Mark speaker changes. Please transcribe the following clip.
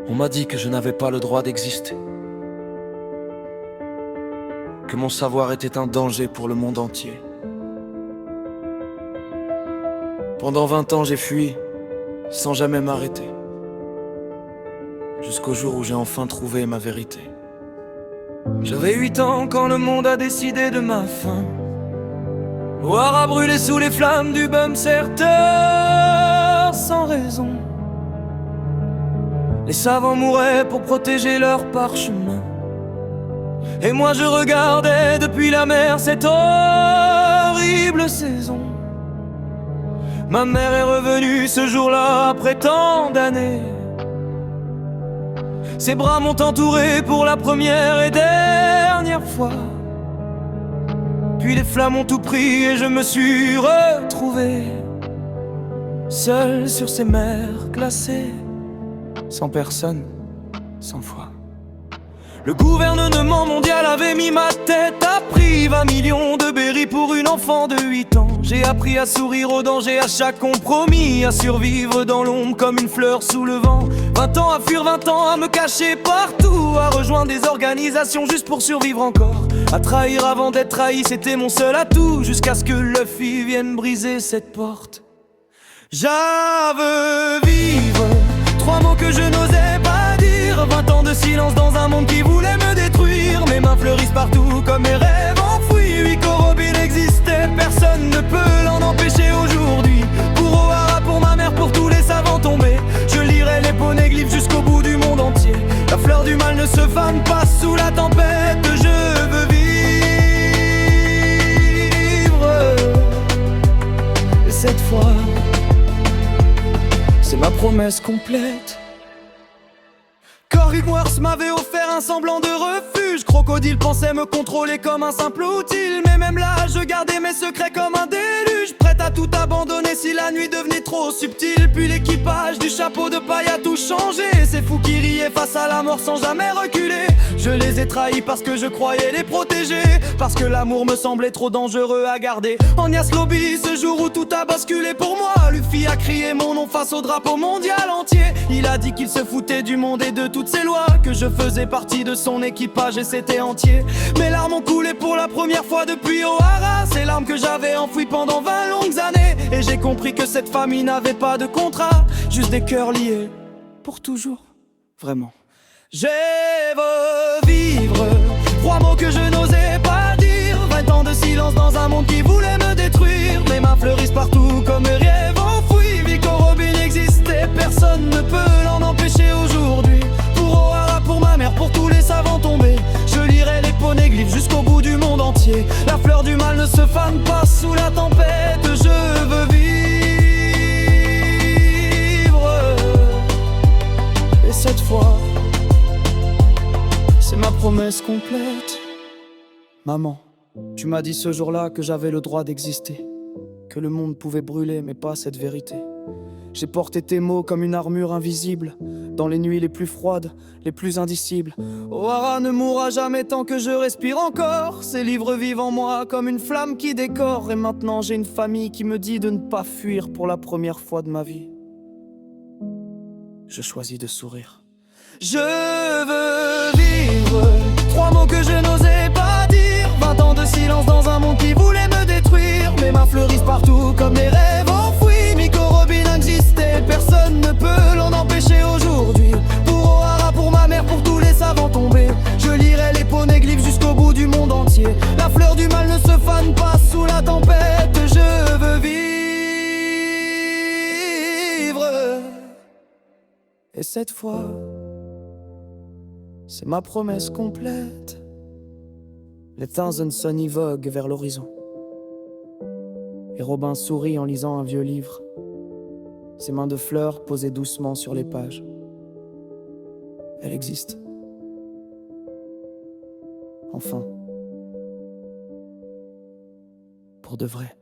Speaker 1: On m'a dit que je n'avais pas le droit d'exister, que mon savoir était un danger pour le monde entier. Pendant 20 ans j'ai fui, sans jamais m'arrêter, jusqu'au jour où j'ai enfin trouvé ma vérité. J'avais 8 ans quand le monde a décidé de ma fin. Voir à brûler sous les flammes du Bumserter sans raison. Les savants mouraient pour protéger leur parchemin, et moi je regardais depuis la mer cette horrible saison. Ma mère est revenue ce jour-là après tant d'années. Ses bras m'ont entouré pour la première et dernière fois. Puis les flammes ont tout pris et je me suis retrouvé seul sur ces mers glacées, sans personne, sans foi. Le gouvernement mondial avait mis ma tête à prix, 20 millions de berry pour une enfant de 8 ans. J'ai appris à sourire au danger, à chaque compromis, à survivre dans l'ombre comme une fleur sous le vent. 20 ans à fuir, 20 ans à me cacher partout, à rejoindre des organisations juste pour survivre encore. À trahir avant d'être trahi, c'était mon seul atout, jusqu'à ce que le fil vienne briser cette porte. J'avais vivre, 3 mots que je n'osais pas dire. 20 ans de silence dans un monde qui voulait me détruire. Mes mains fleurissent partout comme mes rêves enfouis. 8 Robin existait, personne ne peut l'en empêcher aujourd'hui. Pour O'Hara, pour ma mère, pour tous les savants tombés, je lirai les poneglyphes jusqu'au bout du monde entier. La fleur du mal ne se fane pas sous la tempête. Je veux vivre, et cette fois c'est ma promesse complète. Corridwars m'avait offert un semblant de refuge. Crocodile pensait me contrôler comme un simple outil. Mais même là, je gardais mes secrets comme un déluge, prête à tout abandonner si la nuit devenait trop subtile. Puis l'équipage du chapeau de paille a tout changé. Ces fous qui riaient face à la mort sans jamais reculer. Je les ai trahis parce que je croyais les protéger, parce que l'amour me semblait trop dangereux à garder. Agnias Lobby, ce jour où tout a basculé pour moi, Luffy a crié mon nom face au drapeau mondial entier. Il a dit qu'il se foutait du monde et de toutes ses lois, que je faisais partie de son équipage et c'était entier. Mes larmes ont coulé pour la première fois depuis O'Hara, ces larmes que j'avais enfouies pendant 20 longues années. Et j'ai compris que cette famille n'avait pas de contrat, juste des cœurs liés pour toujours, vraiment. Je veux vivre, 3 mots que je n'osais pas dire. 20 ans de silence dans un monde qui voulait me détruire. Mes mains fleurissent partout comme mes rêves enfouis. Vico Robin existait, personne ne peut l'en empêcher aujourd'hui. Pour O'Hara, pour ma mère, pour tous les savants tombés, je lirai les poneglyphes jusqu'au bout du monde entier. La fleur du mal ne se fane pas sous la tempête. Je veux vivre, et cette fois c'est ma promesse complète. Maman, tu m'as dit ce jour-là que j'avais le droit d'exister, que le monde pouvait brûler mais pas cette vérité. J'ai porté tes mots comme une armure invisible, dans les nuits les plus froides, les plus indicibles. O'Hara ne mourra jamais tant que je respire encore. Ces livres vivent en moi comme une flamme qui décore. Et maintenant j'ai une famille qui me dit de ne pas fuir pour la première fois de ma vie. Je choisis de sourire. Je veux vivre, 3 mots que je n'osais pas dire. 20 ans de silence dans un monde qui voulait me détruire. Mes mains fleurissent partout comme mes rêves enfouis. Vico Robin existait, personne ne peut l'en empêcher aujourd'hui. Pour O'Hara, pour ma mère, pour tous les savants tombés, je lirai les poneglyphes jusqu'au bout du monde entier. La fleur du mal ne se fane pas sous la tempête. Je veux vivre, et cette fois c'est ma promesse complète. Les Thousand Sunny voguent vers l'horizon, et Robin sourit en lisant un vieux livre, ses mains de fleurs posées doucement sur les pages. Elle existe. Enfin. Pour de vrai.